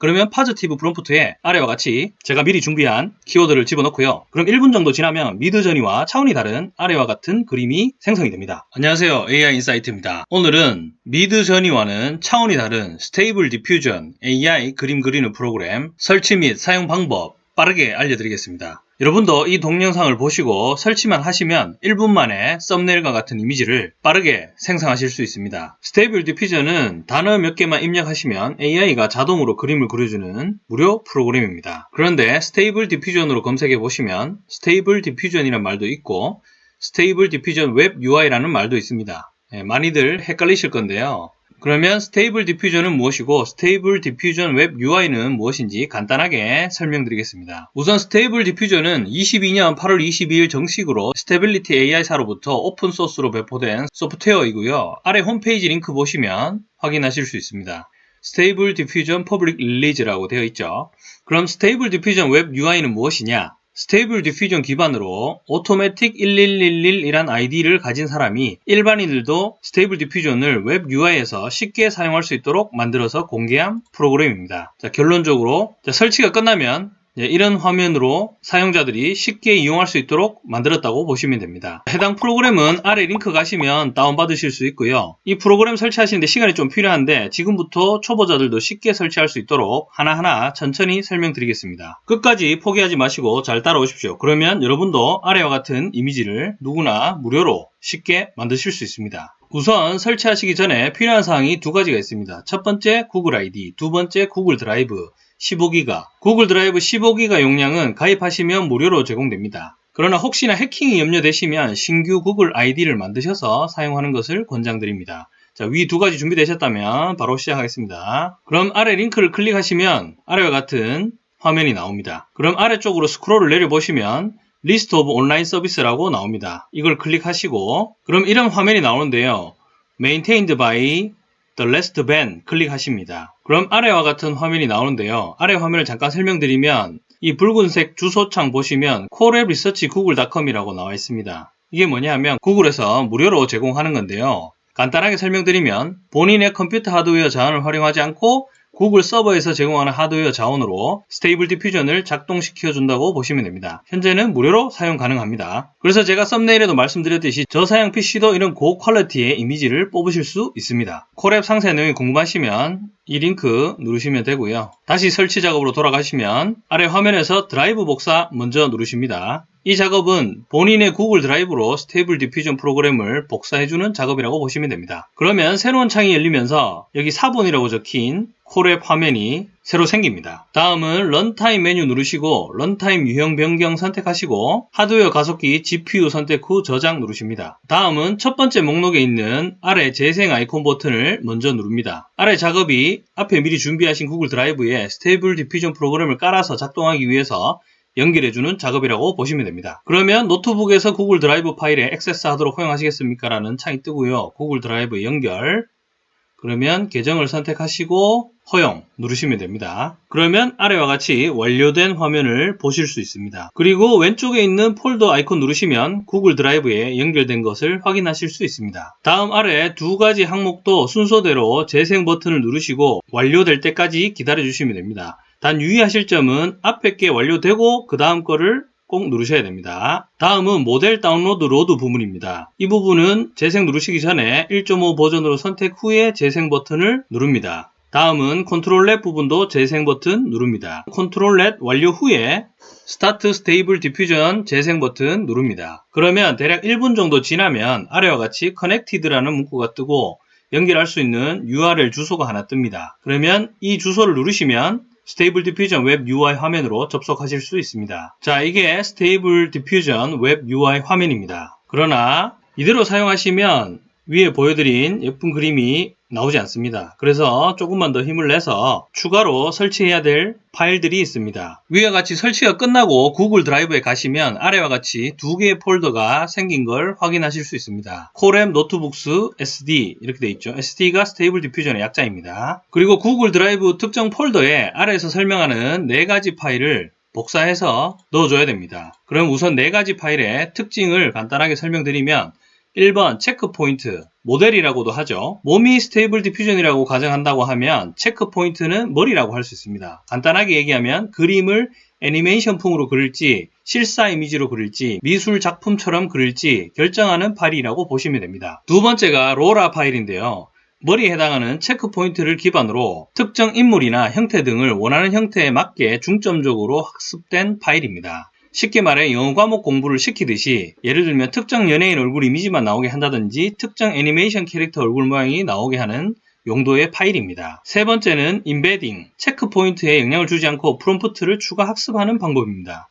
그러면 positive 프롬프트에 아래와 같이 제가 미리 준비한 키워드를 집어넣고요. 그럼 1분 정도 지나면 미드저니와 차원이 다른 아래와 같은 그림이 생성이 됩니다. 안녕하세요, AI 인사이트입니다. 오늘은 미드저니와는 차원이 다른 스테이블 디퓨전 AI 그림 그리는 프로그램 설치 및 사용 방법 빠르게 알려드리겠습니다. 여러분도 이 동영상을 보시고 설치만 하시면 1분 만에 썸네일과 같은 이미지를 빠르게 생성하실 수 있습니다. 스테이블 디퓨전은 단어 몇 개만 입력하시면 AI가 자동으로 그림을 그려주는 무료 프로그램입니다. 그런데 스테이블 디퓨전으로 검색해 보시면 스테이블 디퓨전이라는 말도 있고 스테이블 디퓨전 웹 UI라는 말도 있습니다. 많이들 헷갈리실 건데요. 그러면 스테이블 디퓨전은 무엇이고 스테이블 디퓨전 웹 UI는 무엇인지 간단하게 설명드리겠습니다. 우선 스테이블 디퓨전은 22년 8월 22일 정식으로 스테빌리티 AI사로부터 오픈소스로 배포된 소프트웨어이고요. 아래 홈페이지 링크 보시면 확인하실 수 있습니다. 스테이블 디퓨전 퍼블릭 릴리즈라고 되어 있죠. 그럼 스테이블 디퓨전 웹 UI는 무엇이냐? 스테이블 디퓨전 기반으로 automatic 1111이란 아이디를 가진 사람이 일반인들도 스테이블 디퓨전을 웹 UI에서 쉽게 사용할 수 있도록 만들어서 공개한 프로그램입니다. 자, 결론적으로 설치가 끝나면 이런 화면으로 사용자들이 쉽게 이용할 수 있도록 만들었다고 보시면 됩니다. 해당 프로그램은 아래 링크 가시면 다운받으실 수 있고요. 이 프로그램 설치하시는데 시간이 좀 필요한데 지금부터 초보자들도 쉽게 설치할 수 있도록 하나하나 천천히 설명드리겠습니다. 끝까지 포기하지 마시고 잘 따라오십시오. 그러면 여러분도 아래와 같은 이미지를 누구나 무료로 쉽게 만드실 수 있습니다. 우선 설치하시기 전에 필요한 사항이 두 가지가 있습니다. 첫 번째 구글 아이디, 두 번째 구글 드라이브 15기가. 구글 드라이브 15기가 용량은 가입하시면 무료로 제공됩니다. 그러나 혹시나 해킹이 염려되시면 신규 구글 아이디를 만드셔서 사용하는 것을 권장드립니다. 자, 위 두 가지 준비되셨다면 바로 시작하겠습니다. 그럼 아래 링크를 클릭하시면 아래와 같은 화면이 나옵니다. 그럼 아래쪽으로 스크롤을 내려보시면 리스트 오브 온라인 서비스라고 나옵니다. 이걸 클릭하시고 그럼 이런 화면이 나오는데요. Maintained by The Last Band 클릭하십니다. 그럼 아래와 같은 화면이 나오는데요. 아래 화면을 잠깐 설명드리면 이 붉은색 주소창 보시면 coresearchgoogle.com이라고 나와 있습니다. 이게 뭐냐 하면 구글에서 무료로 제공하는 건데요. 간단하게 설명드리면 본인의 컴퓨터 하드웨어 자원을 활용하지 않고 구글 서버에서 제공하는 하드웨어 자원으로 스테이블 디퓨전을 작동시켜 준다고 보시면 됩니다. 현재는 무료로 사용 가능합니다. 그래서 제가 썸네일에도 말씀드렸듯이 저사양 PC도 이런 고퀄리티의 이미지를 뽑으실 수 있습니다. 콜앱 상세 내용이 궁금하시면 이 링크 누르시면 되고요. 다시 설치 작업으로 돌아가시면 아래 화면에서 드라이브 복사 먼저 누르십니다. 이 작업은 본인의 구글 드라이브로 스테이블 디퓨전 프로그램을 복사해주는 작업이라고 보시면 됩니다. 그러면 새로운 창이 열리면서 여기 4번이라고 적힌 콜앱 화면이 새로 생깁니다. 다음은 런타임 메뉴 누르시고 런타임 유형 변경 선택하시고 하드웨어 가속기 GPU 선택 후 저장 누르십니다. 다음은 첫 번째 목록에 있는 아래 재생 아이콘 버튼을 먼저 누릅니다. 아래 작업이 앞에 미리 준비하신 구글 드라이브에 스테이블 디퓨전 프로그램을 깔아서 작동하기 위해서 연결해주는 작업이라고 보시면 됩니다. 그러면 노트북에서 구글 드라이브 파일에 액세스하도록 허용하시겠습니까? 라는 창이 뜨고요. 구글 드라이브 연결 그러면 계정을 선택하시고 허용 누르시면 됩니다. 그러면 아래와 같이 완료된 화면을 보실 수 있습니다. 그리고 왼쪽에 있는 폴더 아이콘 누르시면 구글 드라이브에 연결된 것을 확인하실 수 있습니다. 다음 아래 두 가지 항목도 순서대로 재생 버튼을 누르시고 완료될 때까지 기다려 주시면 됩니다. 단 유의하실 점은 앞에 게 완료되고 그 다음 거를 꼭 누르셔야 됩니다. 다음은 모델 다운로드 로드 부분입니다. 이 부분은 재생 누르시기 전에 1.5 버전으로 선택 후에 재생 버튼을 누릅니다. 다음은 컨트롤 렛 부분도 재생 버튼 누릅니다. 컨트롤 렛 완료 후에 스타트 스테이블 디퓨전 재생 버튼 누릅니다. 그러면 대략 1분 정도 지나면 아래와 같이 커넥티드라는 문구가 뜨고 연결할 수 있는 URL 주소가 하나 뜹니다. 그러면 이 주소를 누르시면 스테이블 디퓨전 웹 UI 화면으로 접속하실 수 있습니다. 자, 이게 스테이블 디퓨전 웹 UI 화면입니다. 그러나 이대로 사용하시면 위에 보여드린 예쁜 그림이 나오지 않습니다. 그래서 조금만 더 힘을 내서 추가로 설치해야 될 파일들이 있습니다. 위와 같이 설치가 끝나고 구글 드라이브에 가시면 아래와 같이 두 개의 폴더가 생긴 걸 확인하실 수 있습니다. 콜앱 노트북스 SD 이렇게 되어 있죠. SD가 스테이블 디퓨전의 약자입니다. 그리고 구글 드라이브 특정 폴더에 아래에서 설명하는 네 가지 파일을 복사해서 넣어줘야 됩니다. 그럼 우선 네 가지 파일의 특징을 간단하게 설명드리면 1번 체크 포인트, 모델이라고도 하죠. 몸이 스테이블 디퓨전이라고 가정한다고 하면 체크 포인트는 머리라고 할 수 있습니다. 간단하게 얘기하면 그림을 애니메이션풍으로 그릴지 실사 이미지로 그릴지 미술 작품처럼 그릴지 결정하는 파일이라고 보시면 됩니다. 두 번째가 로라 파일인데요. 머리에 해당하는 체크 포인트를 기반으로 특정 인물이나 형태 등을 원하는 형태에 맞게 중점적으로 학습된 파일입니다. 쉽게 말해 영어 과목 공부를 시키듯이 예를 들면 특정 연예인 얼굴 이미지만 나오게 한다든지 특정 애니메이션 캐릭터 얼굴 모양이 나오게 하는 용도의 파일입니다. 세 번째는 임베딩, 체크 포인트에 영향을 주지 않고 프롬프트를 추가 학습하는 방법입니다.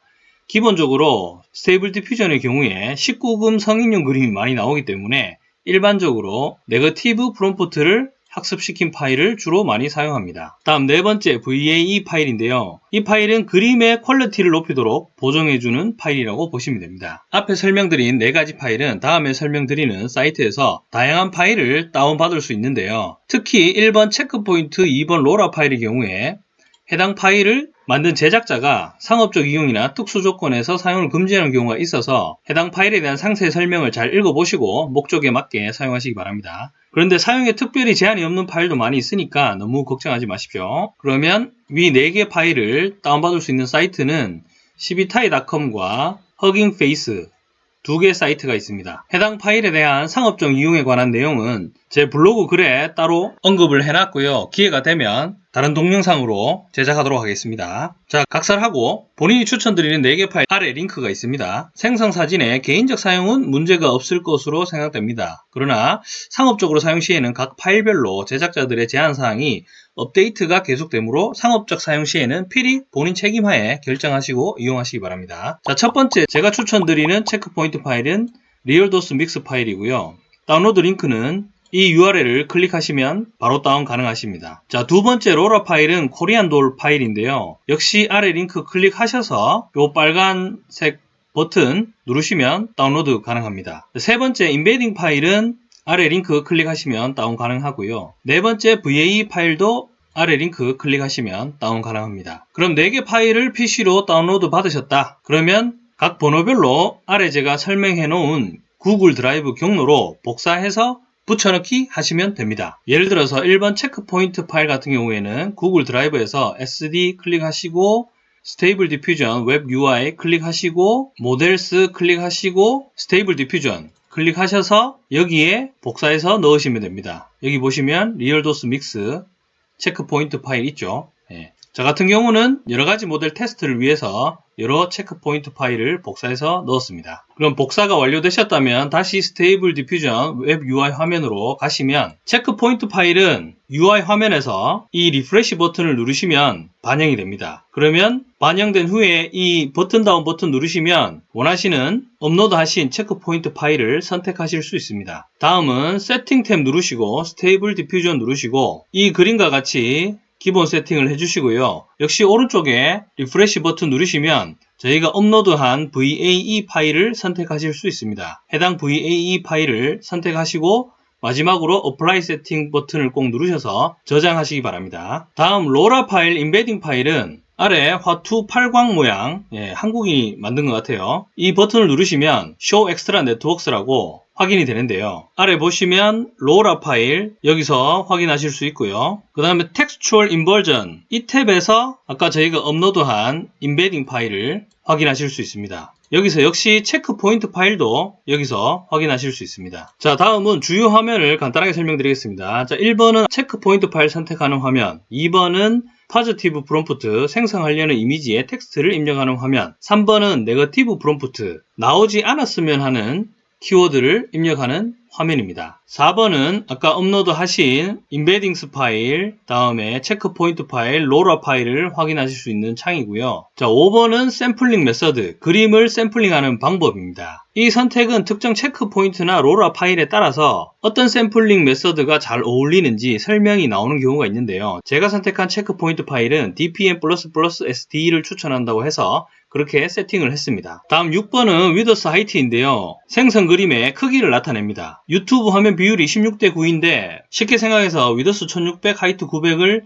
기본적으로 스테이블 디퓨전의 경우에 19금 성인용 그림이 많이 나오기 때문에 일반적으로 네거티브 프롬프트를 학습시킨 파일을 주로 많이 사용합니다. 다음 네 번째 VAE 파일인데요. 이 파일은 그림의 퀄리티를 높이도록 보정해주는 파일이라고 보시면 됩니다. 앞에 설명드린 네 가지 파일은 다음에 설명드리는 사이트에서 다양한 파일을 다운받을 수 있는데요. 특히 1번 체크포인트, 2번 로라 파일의 경우에 해당 파일을 만든 제작자가 상업적 이용이나 특수 조건에서 사용을 금지하는 경우가 있어서 해당 파일에 대한 상세 설명을 잘 읽어보시고 목적에 맞게 사용하시기 바랍니다. 그런데 사용에 특별히 제한이 없는 파일도 많이 있으니까 너무 걱정하지 마십시오. 그러면 위 4개 파일을 다운받을 수 있는 사이트는 cbtai.com과 허깅페이스 2개 사이트가 있습니다. 해당 파일에 대한 상업적 이용에 관한 내용은 제 블로그 글에 따로 언급을 해놨고요. 기회가 되면 다른 동영상으로 제작하도록 하겠습니다. 자, 각설하고 본인이 추천드리는 4개 파일 아래 링크가 있습니다. 생성 사진의 개인적 사용은 문제가 없을 것으로 생각됩니다. 그러나 상업적으로 사용 시에는 각 파일별로 제작자들의 제한사항이 업데이트가 계속되므로 상업적 사용 시에는 필히 본인 책임하에 결정하시고 이용하시기 바랍니다. 자, 첫 번째 제가 추천드리는 체크포인트 파일은 리얼도스 믹스 파일이고요. 다운로드 링크는 이 URL을 클릭하시면 바로 다운 가능하십니다. 자, 두 번째 로라 파일은 코리안 돌 파일인데요. 역시 아래 링크 클릭하셔서 이 빨간색 버튼 누르시면 다운로드 가능합니다. 세 번째 인베딩 파일은 아래 링크 클릭하시면 다운 가능하고요. 네 번째 VAE 파일도 아래 링크 클릭하시면 다운 가능합니다. 그럼 4개 파일을 PC로 다운로드 받으셨다. 그러면 각 번호별로 아래 제가 설명해 놓은 구글 드라이브 경로로 복사해서 붙여넣기 하시면 됩니다. 예를 들어서 1번 체크포인트 파일 같은 경우에는 구글 드라이브에서 SD 클릭하시고 스테이블 디퓨전 웹 UI 클릭하시고 모델스 클릭하시고 스테이블 디퓨전 클릭하셔서 여기에 복사해서 넣으시면 됩니다. 여기 보시면 리얼도스 믹스 체크포인트 파일 있죠. 저 같은 경우는 여러가지 모델 테스트를 위해서 여러 체크포인트 파일을 복사해서 넣었습니다. 그럼 복사가 완료되셨다면 다시 스테이블 디퓨전 웹 UI 화면으로 가시면 체크포인트 파일은 UI 화면에서 이 리프레시 버튼을 누르시면 반영이 됩니다. 그러면 반영된 후에 이 버튼 다운 버튼 누르시면 원하시는 업로드 하신 체크포인트 파일을 선택하실 수 있습니다. 다음은 세팅 탭 누르시고 스테이블 디퓨전 누르시고 이 그림과 같이 기본 세팅을 해주시고요. 역시 오른쪽에 리프레시 버튼 누르시면 저희가 업로드한 VAE 파일을 선택하실 수 있습니다. 해당 VAE 파일을 선택하시고 마지막으로 어플라이 세팅 버튼을 꼭 누르셔서 저장하시기 바랍니다. 다음 로라 파일 인베딩 파일은 아래 화투 팔광 모양, 한국이 만든 것 같아요. 이 버튼을 누르시면 Show Extra Networks라고 확인이 되는데요. 아래 보시면 로라 파일 여기서 확인하실 수 있고요. 그 다음에 Textual Inversion 이 탭에서 아까 저희가 업로드한 인베딩 파일을 확인하실 수 있습니다. 여기서 역시 체크 포인트 파일도 여기서 확인하실 수 있습니다. 자, 다음은 주요 화면을 간단하게 설명드리겠습니다. 자, 1번은 체크 포인트 파일 선택하는 화면, 2번은 포지티브 프롬프트 생성하려는 이미지에 텍스트를 입력하는 화면, 3번은 네거티브 프롬프트 나오지 않았으면 하는 키워드를 입력하는 화면입니다. 4번은 아까 업로드 하신 인베딩스 파일, 다음에 체크 포인트 파일, 로라 파일을 확인하실 수 있는 창이고요. 자, 5번은 샘플링 메서드, 그림을 샘플링하는 방법입니다. 이 선택은 특정 체크 포인트나 로라 파일에 따라서 어떤 샘플링 메서드가 잘 어울리는지 설명이 나오는 경우가 있는데요. 제가 선택한 체크 포인트 파일은 DPM++SD를 추천한다고 해서 그렇게 세팅을 했습니다. 다음 6번은 위더스 하이트인데요. 생성 그림의 크기를 나타냅니다. 유튜브 화면 비율이 16:9인데 쉽게 생각해서 위더스 1600, 하이트 900을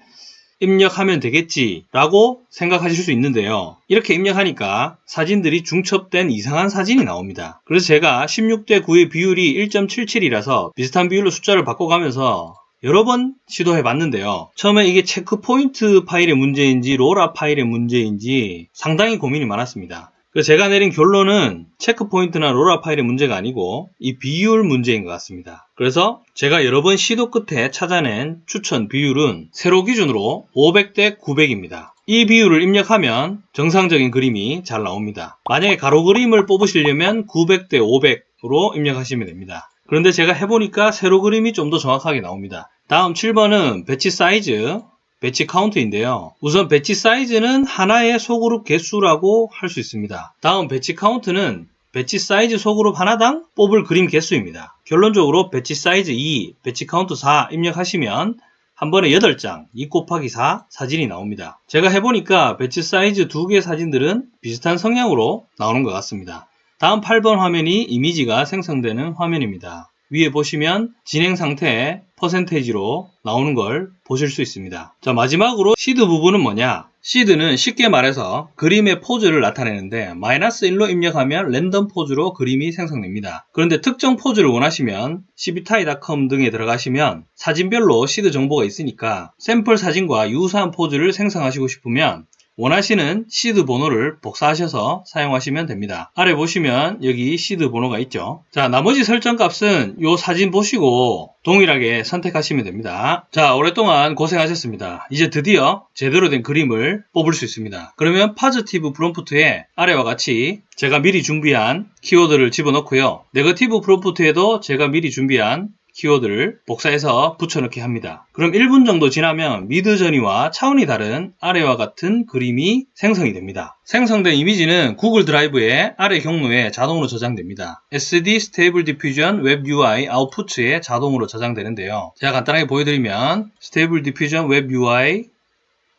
입력하면 되겠지 라고 생각하실 수 있는데요. 이렇게 입력하니까 사진들이 중첩된 이상한 사진이 나옵니다. 그래서 제가 16대 9의 비율이 1.77이라서 비슷한 비율로 숫자를 바꿔가면서 여러 번 시도해 봤는데요. 처음에 이게 체크포인트 파일의 문제인지 로라 파일의 문제인지 상당히 고민이 많았습니다. 그래서 제가 내린 결론은 체크포인트나 로라 파일의 문제가 아니고 이 비율 문제인 것 같습니다. 그래서 제가 여러 번 시도 끝에 찾아낸 추천 비율은 세로 기준으로 500대 900입니다. 이 비율을 입력하면 정상적인 그림이 잘 나옵니다. 만약에 가로 그림을 뽑으시려면 900대 500으로 입력하시면 됩니다. 그런데 제가 해보니까 세로 그림이 좀 더 정확하게 나옵니다. 다음 7번은 배치 사이즈, 배치 카운트인데요. 우선 배치 사이즈는 하나의 소그룹 개수라고 할 수 있습니다. 다음 배치 카운트는 배치 사이즈 소그룹 하나당 뽑을 그림 개수입니다. 결론적으로 배치 사이즈 2, 배치 카운트 4 입력하시면 한 번에 8장, 2 곱하기 4 사진이 나옵니다. 제가 해보니까 배치 사이즈 2개의 사진들은 비슷한 성향으로 나오는 것 같습니다. 다음 8번 화면이 이미지가 생성되는 화면입니다. 위에 보시면 진행 상태 퍼센테이지로 나오는 걸 보실 수 있습니다. 자, 마지막으로 시드 부분은 뭐냐? 시드는 쉽게 말해서 그림의 포즈를 나타내는데 -1로 입력하면 랜덤 포즈로 그림이 생성됩니다. 그런데 특정 포즈를 원하시면 cbtie.com 등에 들어가시면 사진별로 시드 정보가 있으니까 샘플 사진과 유사한 포즈를 생성하시고 싶으면 원하시는 시드 번호를 복사하셔서 사용하시면 됩니다. 아래 보시면 여기 시드 번호가 있죠. 자, 나머지 설정 값은 이 사진 보시고 동일하게 선택하시면 됩니다. 자, 오랫동안 고생하셨습니다. 이제 드디어 제대로 된 그림을 뽑을 수 있습니다. 그러면 파지티브 프롬프트에 아래와 같이 제가 미리 준비한 키워드를 집어넣고요. 네거티브 프롬프트에도 제가 미리 준비한 키워드를 복사해서 붙여넣기 합니다. 그럼 1분 정도 지나면 미드저니와 차원이 다른 아래와 같은 그림이 생성이 됩니다. 생성된 이미지는 구글 드라이브의 아래 경로에 자동으로 저장됩니다. SD 스테이블 디퓨전 웹 UI 아웃풋에 자동으로 저장되는데요. 제가 간단하게 보여드리면 스테이블 디퓨전 웹 UI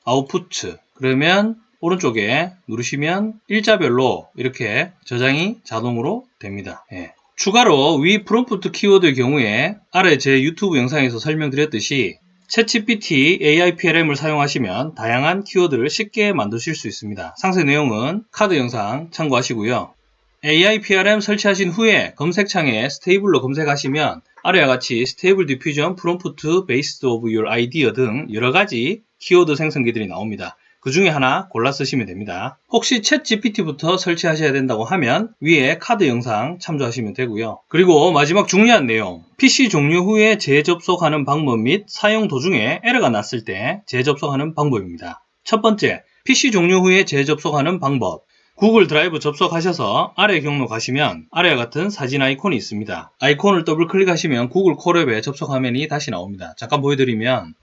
아웃풋 그러면 오른쪽에 누르시면 일자별로 이렇게 저장이 자동으로 됩니다. 추가로 위 프롬프트 키워드의 경우에 아래 제 유튜브 영상에서 설명드렸듯이 챗GPT AIPRM을 사용하시면 다양한 키워드를 쉽게 만드실 수 있습니다. 상세 내용은 카드 영상 참고하시고요. AIPRM 설치하신 후에 검색창에 스테이블로 검색하시면 아래와 같이 스테이블 디퓨전 프롬프트 베이스드 오브 your 아이디어 등 여러가지 키워드 생성기들이 나옵니다. 그 중에 하나 골라 쓰시면 됩니다. 혹시 챗 GPT부터 설치하셔야 된다고 하면 위에 카드 영상 참조하시면 되고요. 그리고 마지막 중요한 내용, PC 종료 후에 재접속하는 방법 및 사용 도중에 에러가 났을 때 재접속하는 방법입니다. 첫 번째, PC 종료 후에 재접속하는 방법. 구글 드라이브 접속하셔서 아래 경로 가시면 아래와 같은 사진 아이콘이 있습니다. 아이콘을 더블 클릭하시면 구글 콜앱에 접속 화면이 다시 나옵니다. 잠깐 보여드리면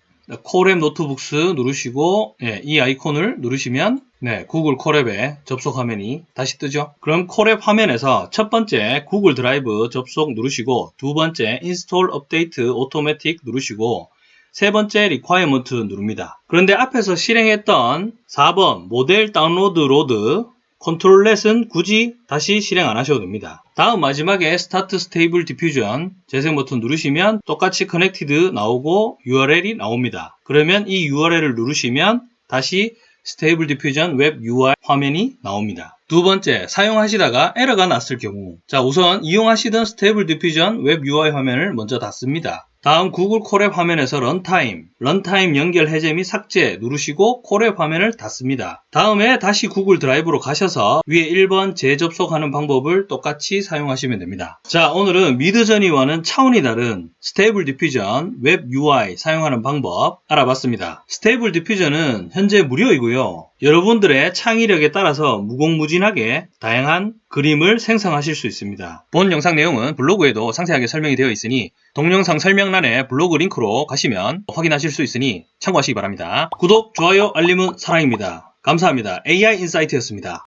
콜앱 노트북스 누르시고 이 아이콘을 누르시면 구글 콜앱에 접속 화면이 다시 뜨죠. 그럼 콜앱 화면에서 첫 번째 구글 드라이브 접속 누르시고 두 번째 인스톨 업데이트 오토매틱 누르시고 세 번째 리콰이어먼트 누릅니다. 그런데 앞에서 실행했던 4번 모델 다운로드 로드 컨트롤렛은 굳이 다시 실행 안 하셔도 됩니다. 다음 마지막에 스타트 스테이블 디퓨전 재생 버튼 누르시면 똑같이 커넥티드 나오고 URL이 나옵니다. 그러면 이 URL을 누르시면 다시 스테이블 디퓨전 웹 UI 화면이 나옵니다. 두 번째, 사용하시다가 에러가 났을 경우 우선 이용하시던 스테이블 디퓨전 웹 UI 화면을 먼저 닫습니다. 다음 구글 콜앱 화면에서 런타임 연결 해제 및 삭제 누르시고 콜앱 화면을 닫습니다. 다음에 다시 구글 드라이브로 가셔서 위에 1번 재접속하는 방법을 똑같이 사용하시면 됩니다. 자, 오늘은 미드저니와는 차원이 다른 스테이블 디퓨전 웹 UI 사용하는 방법 알아봤습니다. 스테이블 디퓨전은 현재 무료이고요. 여러분들의 창의력에 따라서 무궁무진하게 다양한 그림을 생성하실 수 있습니다. 본 영상 내용은 블로그에도 상세하게 설명이 되어 있으니 동영상 설명란에 블로그 링크로 가시면 확인하실 수 있으니 참고하시기 바랍니다. 구독, 좋아요, 알림은 사랑입니다. 감사합니다. AI 인사이트였습니다.